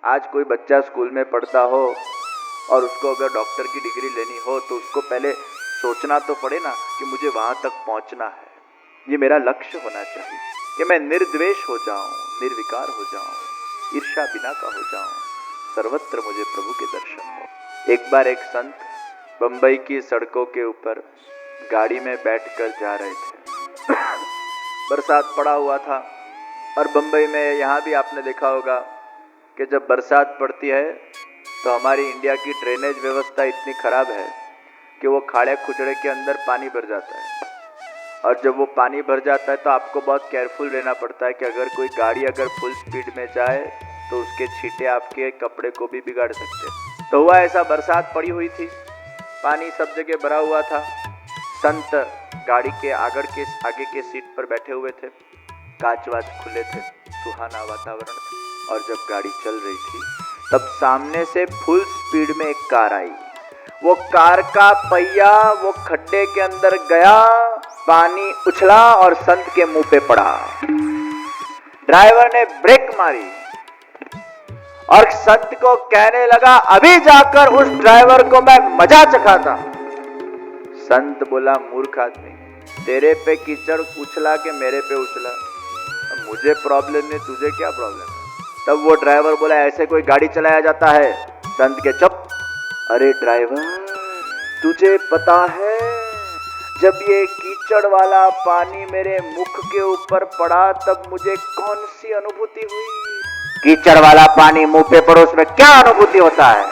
आज कोई बच्चा स्कूल में पढ़ता हो और उसको अगर डॉक्टर की डिग्री लेनी हो तो उसको पहले सोचना तो पड़े ना कि मुझे वहां तक पहुंचना है, ये मेरा लक्ष्य होना चाहिए कि मैं निर्द्वेष हो जाऊं, निर्विकार हो जाऊं, ईर्ष्या बिना का हो जाऊं, सर्वत्र मुझे प्रभु के दर्शन हो। एक बार एक संत बंबई की सड़कों के ऊपर गाड़ी में बैठकर जा रहे थे। बरसात पड़ा हुआ था और बंबई में यहाँ भी आपने देखा होगा कि जब बरसात पड़ती है तो हमारी इंडिया की ड्रेनेज व्यवस्था इतनी खराब है कि वो खाड़े खुचड़े के अंदर पानी भर जाता है। और जब वो पानी भर जाता है तो आपको बहुत केयरफुल रहना पड़ता है कि अगर कोई गाड़ी अगर फुल स्पीड में जाए तो उसके छींटे आपके कपड़े को भी बिगाड़ सकते हैं। तो हुआ ऐसा, बरसात पड़ी हुई थी, पानी सब जगह भरा हुआ था। संत गाड़ी के आगे के सीट पर बैठे हुए थे, कांच वाच खुले थे, सुहाना वातावरण था। और जब गाड़ी चल रही थी तब सामने से फुल स्पीड में एक कार आई। वो कार का पहिया वो खड्डे के अंदर गया, पानी उछला और संत के मुंह पे पड़ा। ड्राइवर ने ब्रेक मारी और संत को कहने लगा, अभी जाकर उस ड्राइवर को मैं मजा चखाता। संत बोला, मूर्ख आदमी, तेरे पे कीचड़ उछला के मेरे पे उछला, मुझे प्रॉब्लम नहीं, तुझे क्या प्रॉब्लम है? तब वो ड्राइवर बोला, ऐसे कोई गाड़ी चलाया जाता है? संत के चुप। अरे ड्राइवर, तुझे पता है जब ये कीचड़ वाला पानी मेरे मुख के ऊपर पड़ा तब मुझे कौन सी अनुभूति हुई? कीचड़ वाला पानी मुंह पे पड़ो, उसमें क्या अनुभूति होता है?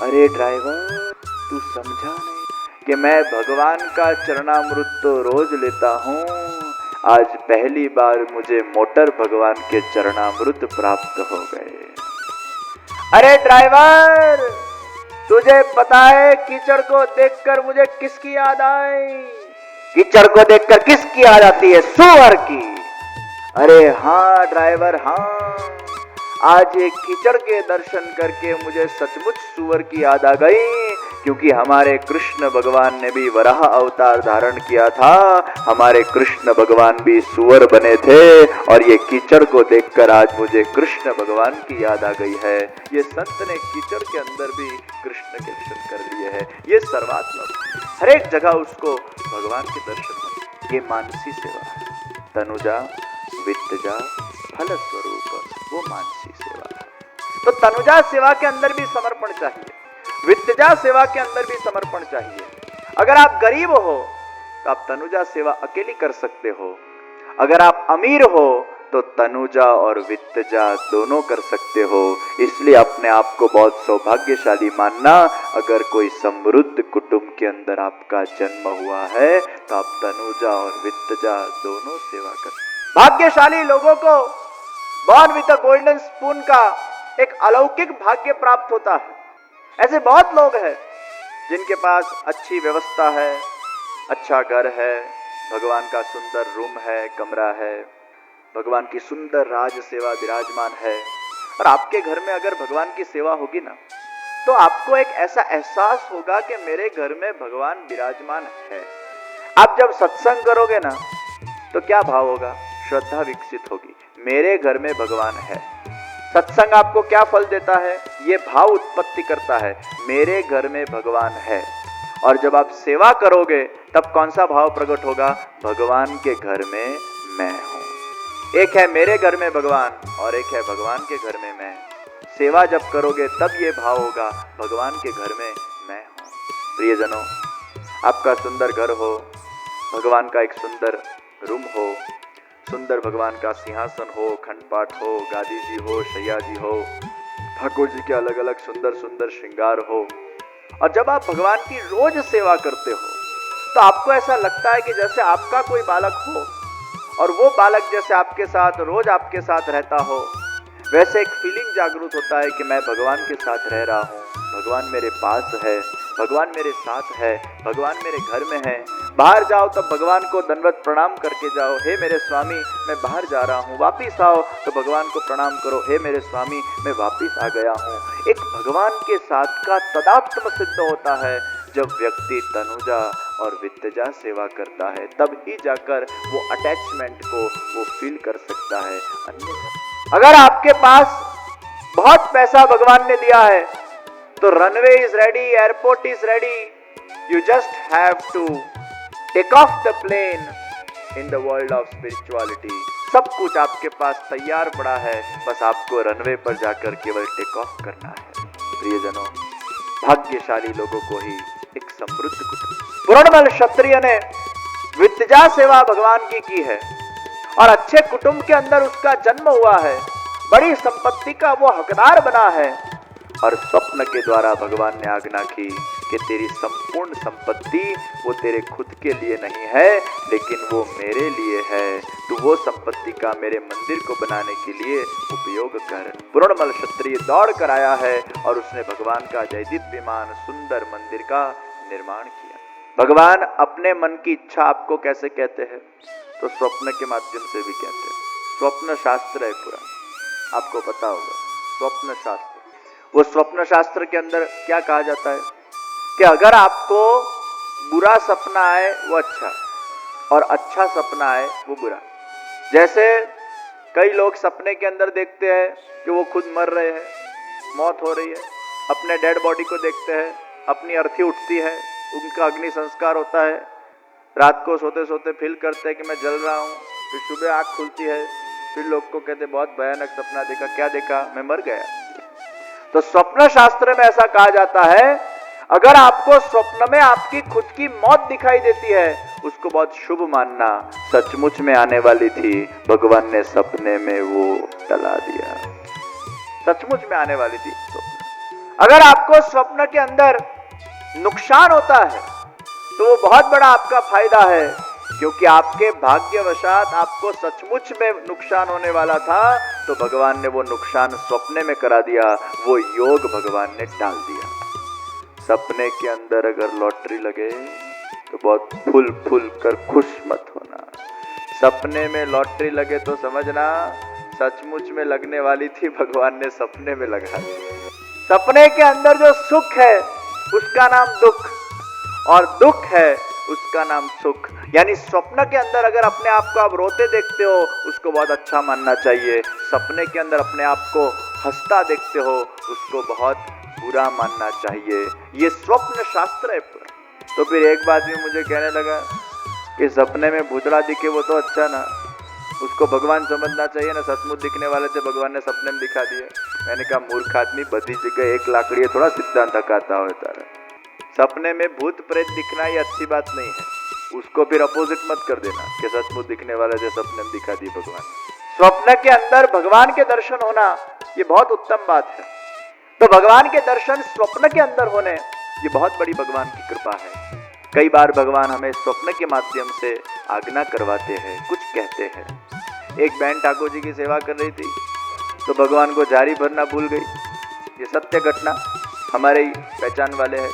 अरे ड्राइवर, तू समझा नहीं कि मैं भगवान का चरणामृत तो रोज लेता हूँ, आज पहली बार मुझे मोटर भगवान के चरणामृत प्राप्त हो गए। अरे ड्राइवर, तुझे पता है कीचड़ को देखकर मुझे किसकी याद आई? कीचड़ को देखकर किसकी याद आती है? सूअर की। अरे हाँ ड्राइवर, हाँ, आज एक कीचड़ के दर्शन करके मुझे सचमुच सूअर की याद आ गई, क्योंकि हमारे कृष्ण भगवान ने भी वराह अवतार धारण किया था, हमारे कृष्ण भगवान भी सूअर बने थे, और ये कीचड़ को देखकर आज मुझे कृष्ण भगवान की याद आ गई है। ये संत ने कीचड़ के अंदर भी कृष्ण के दर्शन कर लिए हैं। ये सर्वात्मक, हर एक जगह उसको भगवान के दर्शन होते। ये मानसी सेवा है। तनुजा वित्तजा फल स्वरूप, वो मानसी सेवा है। तो तनुजा सेवा के अंदर भी समर्पण चाहिए, वित्तजा सेवा के अंदर भी समर्पण चाहिए। अगर आप गरीब हो तो आप तनुजा सेवा अकेली कर सकते हो, अगर आप अमीर हो तो तनुजा और वित्तजा दोनों कर सकते हो। इसलिए अपने आप को बहुत सौभाग्यशाली मानना। अगर कोई समृद्ध कुटुंब के अंदर आपका जन्म हुआ है तो आप तनुजा और वित्तजा दोनों सेवा कर। भाग्यशाली लोगों को born with the golden spoon का एक अलौकिक भाग्य प्राप्त होता है। ऐसे बहुत लोग हैं जिनके पास अच्छी व्यवस्था है, अच्छा घर है, भगवान का सुंदर रूम है, कमरा है, भगवान की सुंदर राज सेवा विराजमान है। और आपके घर में अगर भगवान की सेवा होगी ना तो आपको एक ऐसा एहसास होगा कि मेरे घर में भगवान विराजमान है। आप जब सत्संग करोगे ना तो क्या भाव होगा? श्रद्धा विकसित होगी, मेरे घर में भगवान है। सत्संग आपको क्या फल देता है? ये भाव उत्पत्ति करता है, मेरे घर में भगवान है। और जब आप सेवा करोगे तब कौन सा भाव प्रकट होगा? भगवान के घर में मैं हूं। एक है मेरे घर में भगवान और एक है भगवान के घर में मैं। सेवा जब करोगे तब ये भाव होगा, भगवान के घर में मैं हूं। प्रियजनों, आपका सुंदर घर हो, भगवान का एक सुंदर रूम हो, सुंदर भगवान का सिंहासन हो, खंडपाठ हो, गादी जी हो, शैया जी हो, ठाकुर जी के अलग अलग सुंदर सुंदर श्रृंगार हो। और जब आप भगवान की रोज सेवा करते हो तो आपको ऐसा लगता है कि जैसे आपका कोई बालक हो और वो बालक जैसे आपके साथ रोज आपके साथ रहता हो। वैसे एक फीलिंग जागृत होता है कि मैं भगवान के साथ रह रहा हूँ, भगवान मेरे पास है, भगवान मेरे साथ है, भगवान मेरे घर में है। बाहर जाओ तब भगवान को दंडवत प्रणाम करके जाओ, हे मेरे स्वामी मैं बाहर जा रहा हूँ। वापिस आओ तो भगवान को प्रणाम करो, हे मेरे स्वामी मैं वापिस आ गया हूँ। एक भगवान के साथ का तदात्म सिद्ध होता है जब व्यक्ति तनुजा और वित्तजा सेवा करता है, तब ही जाकर वो अटैचमेंट को वो फील कर सकता है। अन्यथा अगर आपके पास बहुत पैसा भगवान ने दिया है, तो runway is ready, airport is ready, you just have to take off the plane in the world of spirituality. सब कुछ आपके पास तैयार पड़ा है, बस आपको रनवे पर जाकर केवल टेक ऑफ करना है। प्रियजनों, भाग्यशाली लोगों को ही एक समृद्ध कुटुंब। पूर्णमल क्षत्रिय ने विद्या सेवा भगवान की है और अच्छे कुटुंब के अंदर उसका जन्म हुआ है, बड़ी संपत्ति का वो हकदार बना है, और स्वप्न के द्वारा भगवान ने आज्ञा की कि तेरी संपूर्ण संपत्ति वो तेरे खुद के लिए नहीं है, लेकिन वो मेरे लिए है। तू वो संपत्ति का मेरे मंदिर को बनाने के लिए उपयोग कर। पूर्णमल क्षत्रिय दौड़ कर आया है और उसने भगवान का जयदीप्यमान सुंदर मंदिर का निर्माण किया। भगवान अपने मन की इच्छा आपको कैसे कहते हैं? तो स्वप्न के माध्यम से भी कहते हैं। स्वप्न शास्त्र है पूरा, आपको पता होगा स्वप्न शास्त्र। वो स्वप्न शास्त्र के अंदर क्या कहा जाता है कि अगर आपको बुरा सपना आए वो अच्छा, और अच्छा सपना आए वो बुरा। जैसे कई लोग सपने के अंदर देखते हैं कि वो खुद मर रहे हैं, मौत हो रही है, अपने डेड बॉडी को देखते हैं, अपनी अर्थी उठती है, उनका अग्नि संस्कार होता है, रात को सोते सोते फील करते हैं कि मैं जल रहा हूँ, फिर सुबह आँख खुलती है, फिर लोग को कहते बहुत भयानक सपना देखा। क्या देखा? मैं मर गया। तो स्वप्न शास्त्र में ऐसा कहा जाता है, अगर आपको स्वप्न में आपकी खुद की मौत दिखाई देती है, उसको बहुत शुभ मानना। सचमुच में आने वाली थी, भगवान ने सपने में वो टला दिया। सचमुच में आने वाली थी स्वप्न। अगर आपको स्वप्न के अंदर नुकसान होता है तो वो बहुत बड़ा आपका फायदा है, क्योंकि आपके भाग्यवशात आपको सचमुच में नुकसान होने वाला था, तो भगवान ने वो नुकसान स्वप्ने में करा दिया, वो योग भगवान ने टाल दिया। सपने के अंदर अगर लॉटरी लगे तो बहुत फूल फूल कर खुश मत होना। सपने में लॉटरी लगे तो समझना सचमुच में लगने वाली थी, भगवान ने सपने में लगा दी। सपने के अंदर जो सुख है उसका नाम दुख, और दुख है उसका नाम सुख। यानी स्वप्न के अंदर अगर अपने आप को आप रोते देखते हो, उसको बहुत अच्छा मानना चाहिए। सपने के अंदर अपने आप को हंसता देखते हो, उसको बहुत बुरा मानना चाहिए। ये स्वप्न शास्त्र है पूरा। तो फिर एक बात भी मुझे कहने लगा कि सपने में भूतड़ा दिखे वो तो अच्छा ना, उसको भगवान समझना चाहिए ना, सचमुच दिखने वाले थे, भगवान ने सपने में दिखा दिए। मैंने कहा मूर्ख आदमी, बदी जगह एक लाकड़ी थोड़ा सिद्धांत हकाता होता है। सपने में भूत प्रेत दिखना ये अच्छी बात नहीं है, उसको फिर अपोजिट मत कर देना कि सचमुच दिखने वाले थे, सपने में दिखा दी भगवान। स्वप्न के अंदर भगवान के दर्शन होना ये बहुत उत्तम बात है। तो भगवान के दर्शन स्वप्न के अंदर होने ये बहुत बड़ी भगवान की कृपा है। कई बार भगवान हमें स्वप्न के माध्यम से आज्ञा करवाते हैं, कुछ कहते हैं। एक बहन ठाकुर जी की सेवा कर रही थी तो भगवान को जारी भरना भूल गई। ये सत्य घटना, हमारे ही पहचान वाले हैं।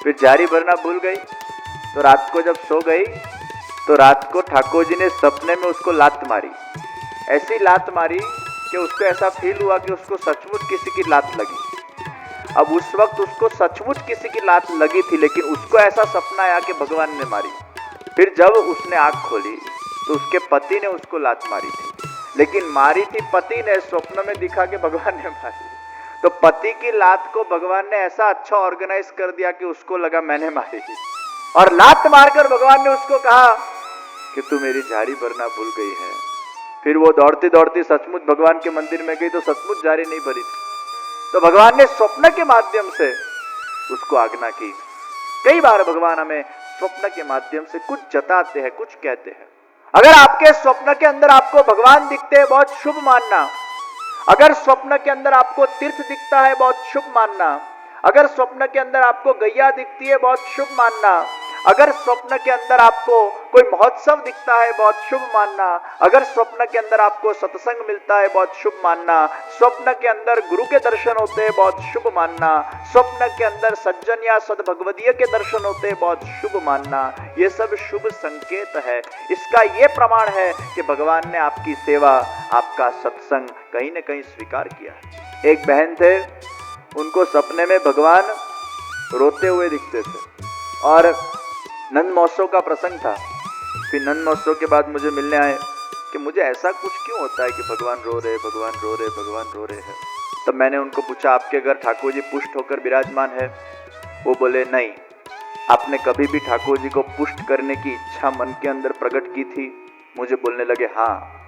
फिर जारी भरना भूल गई तो रात को जब सो गई तो रात को ठाकुर जी ने सपने में उसको लात मारी। ऐसी लात मारी कि उसको ऐसा फील हुआ कि उसको सचमुच किसी की लात लगी। अब उस वक्त उसको सचमुच किसी की लात लगी थी, लेकिन उसको ऐसा सपना आया कि भगवान ने मारी। फिर जब उसने आंख खोली तो उसके पति ने उसको लात मारी थी, लेकिन मारी थी पति ने, स्वप्न में दिखा कि भगवान ने मारी। तो पति की लात को भगवान ने ऐसा अच्छा ऑर्गेनाइज कर दिया कि उसको लगा मैंने मारी, और लात मारकर भगवान ने उसको कहा कि तू मेरी जारी भरना भूल गई है। फिर वो दौड़ती दौड़ती सचमुच भगवान के मंदिर में गई तो सचमुच जारी नहीं भरी थी। तो भगवान ने स्वप्न के माध्यम से उसको आज्ञा की। कई बार भगवान हमें स्वप्न के माध्यम से कुछ जताते हैं, कुछ कहते हैं। अगर आपके स्वप्न के अंदर आपको भगवान दिखते हैं, बहुत शुभ मानना। अगर स्वप्न के अंदर आपको तीर्थ दिखता है, बहुत शुभ मानना। अगर स्वप्न के अंदर आपको गैया दिखती है, बहुत शुभ मानना। अगर स्वप्न के अंदर आपको कोई महोत्सव दिखता है, बहुत शुभ मानना। अगर स्वप्न के अंदर आपको सत्संग मिलता है, बहुत शुभ मानना। स्वप्न के अंदर गुरु के दर्शन होते हैं, बहुत शुभ मानना। स्वप्न के अंदर सज्जन या सद्भगवदीय के दर्शन होते हैं, बहुत शुभ मानना। ये सब शुभ संकेत है। इसका ये प्रमाण है कि भगवान ने आपकी सेवा, आपका सत्संग कहीं न कहीं स्वीकार किया है। एक बहन थे, उनको सपने में भगवान रोते हुए दिखते थे, और नंद महोत्सव का प्रसंग था। फिर नंद महोत्सव के बाद मुझे मिलने आए कि मुझे ऐसा कुछ क्यों होता है कि भगवान रो रहे, भगवान रो रहे, भगवान रो रहे हैं। तब मैंने उनको पूछा, आपके घर ठाकुर जी पुष्ट होकर विराजमान है? वो बोले, नहीं। आपने कभी भी ठाकुर जी को पुष्ट करने की इच्छा मन के अंदर प्रकट की थी? मुझे बोलने लगे, हाँ,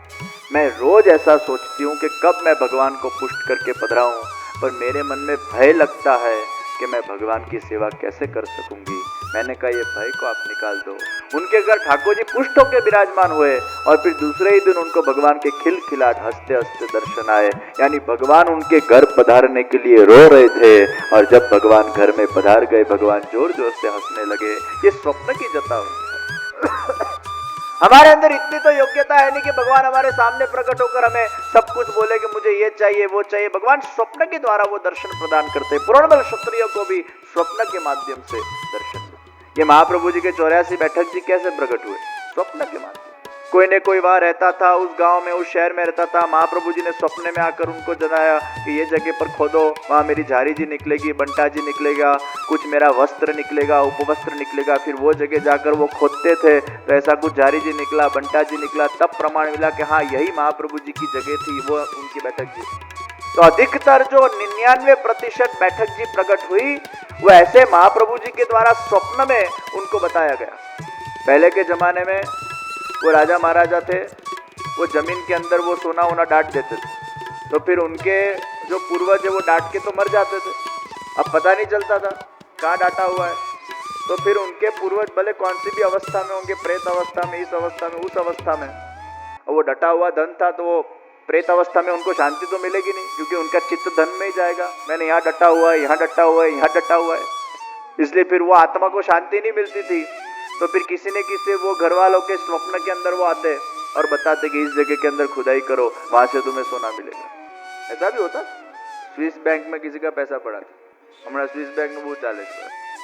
मैं रोज ऐसा सोचती हूँ कि कब मैं भगवान को पुष्ट करके पधराऊं, पर मेरे मन में भय लगता है कि मैं भगवान की सेवा कैसे कर सकूंगी। मैंने कहा, ये भय को आप निकाल दो। उनके घर ठाकुर जी पुष्ट होकर विराजमान हुए और फिर दूसरे ही दिन उनको भगवान के खिलखिलाहट हंसते हंसते दर्शन आए। यानी भगवान उनके घर पधारने के लिए रो रहे थे और जब भगवान घर में पधार गए, भगवान जोर जोर से हंसने लगे। ये स्वप्न की जता हुई हमारे अंदर इतनी तो योग्यता है नहीं कि भगवान हमारे सामने प्रकट होकर हमें सब कुछ बोले कि मुझे ये चाहिए वो चाहिए। भगवान स्वप्न के द्वारा वो दर्शन प्रदान करते हैं। पुराण बल क्षत्रियों को भी स्वप्न के माध्यम से दर्शन। ये महाप्रभु जी के 84 बैठक जी कैसे प्रकट हुए? स्वप्न के माध्यम। कोई ने कोई वहां रहता था, उस गांव में, उस शहर में रहता था। महाप्रभु जी ने स्वप्न में आकर उनको जनाया कि ये जगह पर खोदो, वहां मेरी झारी जी निकलेगी, बंटा जी निकलेगा, कुछ मेरा वस्त्र निकलेगा, उपवस्त्र निकलेगा। फिर वो जगह जाकर वो खोदते थे तो ऐसा कुछ झारी जी निकला, बंटा जी निकला। तब प्रमाण मिला कि हाँ, यही महाप्रभु जी की जगह थी, वो उनकी बैठक जी। तो अधिकतर जो 99% बैठक जी प्रकट हुई वो ऐसे महाप्रभु जी के द्वारा स्वप्न में उनको बताया गया। पहले के जमाने में वो राजा महाराजा थे, वो जमीन के अंदर वो सोना वोना डांट देते थे, तो फिर उनके जो पूर्वज है वो डांट के तो मर जाते थे। अब पता नहीं चलता था कहाँ डांटा हुआ है। तो फिर उनके पूर्वज भले कौन सी भी अवस्था में होंगे, प्रेत अवस्था में, इस अवस्था में, उस अवस्था में, और वो डटा हुआ धन था, तो वो प्रेत अवस्था में उनको शांति तो मिलेगी नहीं, क्योंकि उनका चित्त धन में ही जाएगा। मैंने यहाँ डटा हुआ है, यहाँ डटा हुआ है, यहाँ डटा हुआ है, इसलिए फिर वो आत्मा को शांति नहीं मिलती थी। तो फिर किसी न किसी वो घर वालों के स्वप्न के अंदर वो आते और बताते कि इस जगह के अंदर खुदाई करो, वहां से तुम्हें सोना मिलेगा। ऐसा भी होता। स्विस बैंक में किसी का पैसा पड़ा था, हमारा स्विस बैंक में वो 40,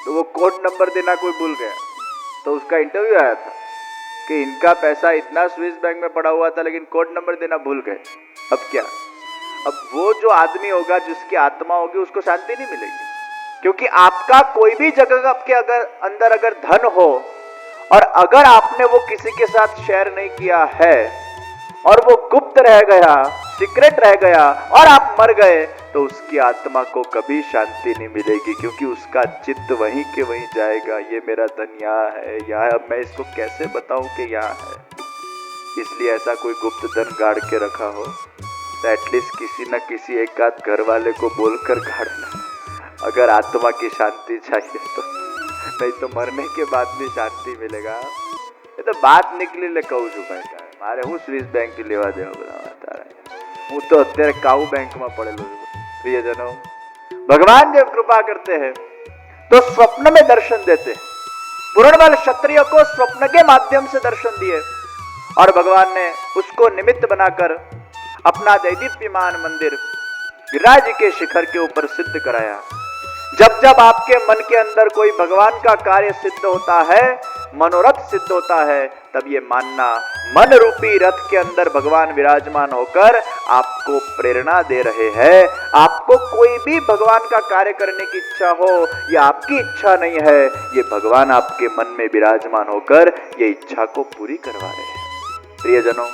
तो वो कोड नंबर देना कोई भूल गया, तो उसका इंटरव्यू आया था कि इनका पैसा इतना स्विस बैंक में पड़ा हुआ था लेकिन कोड नंबर देना भूल गए। अब क्या? अब वो जो आदमी होगा, जिसकी आत्मा होगी, उसको शांति नहीं मिलेगी, क्योंकि आपका कोई भी जगह आपके अंदर अगर धन हो और अगर आपने वो किसी के साथ शेयर नहीं किया है और वो गुप्त रह गया, सीक्रेट रह गया और आप मर गए, तो उसकी आत्मा को कभी शांति नहीं मिलेगी, क्योंकि उसका चित्त वहीं के वहीं जाएगा। ये मेरा धन यहाँ है, यहाँ, अब मैं इसको कैसे बताऊं कि यहाँ है। इसलिए ऐसा कोई गुप्त धन गाड़ के रखा हो तो एटलीस्ट किसी न किसी एक आध घर वाले को बोलकर गाड़ना, अगर आत्मा की शांति चाहिए तो। नहीं तो मरने के बाद भी शांति मिलेगा। ये तो बात निकली ले कहू छू बैठा है मारे हूँ स्विस बैंक की लेवा देवा बताता रहे हूँ, तो અત્યારે काऊ बैंक में पड़ेलो છું। प्रियजनों, भगवान जब कृपा करते हैं तो स्वप्न में दर्शन देते हैं। पूर्णबल क्षत्रिय को स्वप्न के माध्यम से दर्शन दिए और भगवान ने उसको निमित्त बनाकर अपना दैदीप्यमान मंदिर गिरिराज के शिखर के ऊपर सिद्ध कराया। जब जब आपके मन के अंदर कोई भगवान का कार्य सिद्ध होता है, मनोरथ सिद्ध होता है, तब ये मानना मन रूपी रथ के अंदर भगवान विराजमान होकर आपको प्रेरणा दे रहे हैं। आपको कोई भी भगवान का कार्य करने की इच्छा हो, ये आपकी इच्छा नहीं है, ये भगवान आपके मन में विराजमान होकर ये इच्छा को पूरी करवा रहे हैं। प्रियजनों,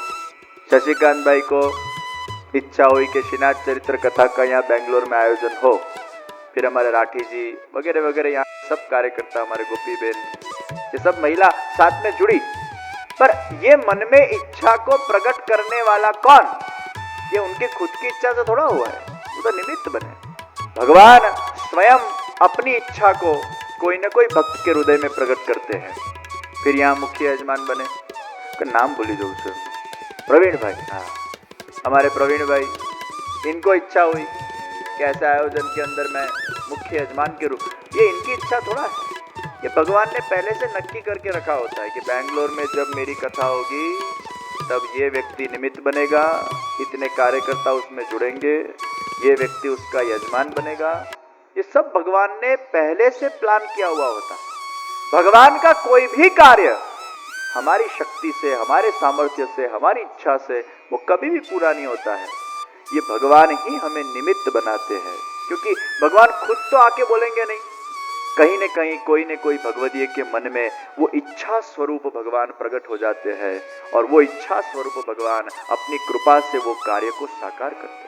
शशिकांत भाई को इच्छा हुई कि श्रीनाथ चरित्र कथा का यहाँ बेंगलोर में आयोजन हो। फिर हमारे राठी जी वगैरह वगैरह, यहाँ सब कार्यकर्ता, हमारे गोपी बेन, ये सब महिला साथ में जुड़ी। पर ये मन में इच्छा को प्रकट करने वाला कौन? ये उनकी खुद की इच्छा से थोड़ा हुआ है, वो तो निमित्त बने। भगवान स्वयं अपनी इच्छा को कोई न कोई भक्त के हृदय में प्रकट करते हैं। फिर यहाँ मुख्य यजमान बने, का नाम भूली जाऊँ सर, प्रवीण भाई। हाँ, हमारे प्रवीण भाई, इनको इच्छा हुई कि ऐसे आयोजन के अंदर मैं मुख्य यजमान के रूप, ये इनकी इच्छा थोड़ा है, ये भगवान ने पहले से नक्की करके रखा होता है कि बैंगलोर में जब मेरी कथा होगी तब ये व्यक्ति निमित्त बनेगा, इतने कार्यकर्ता उसमें जुड़ेंगे, ये व्यक्ति उसका यजमान बनेगा। ये सब भगवान ने पहले से प्लान किया हुआ होता है। भगवान का कोई भी कार्य हमारी शक्ति से, हमारे सामर्थ्य से, हमारी इच्छा से वो कभी भी पूरा नहीं होता है। ये भगवान ही हमें निमित्त बनाते हैं, क्योंकि भगवान खुद तो आके बोलेंगे नहीं, कहीं न कहीं कोई न कोई भगवदीय के मन में वो इच्छा स्वरूप भगवान प्रकट हो जाते हैं और वो इच्छा स्वरूप भगवान अपनी कृपा से वो कार्य को साकार करते हैं।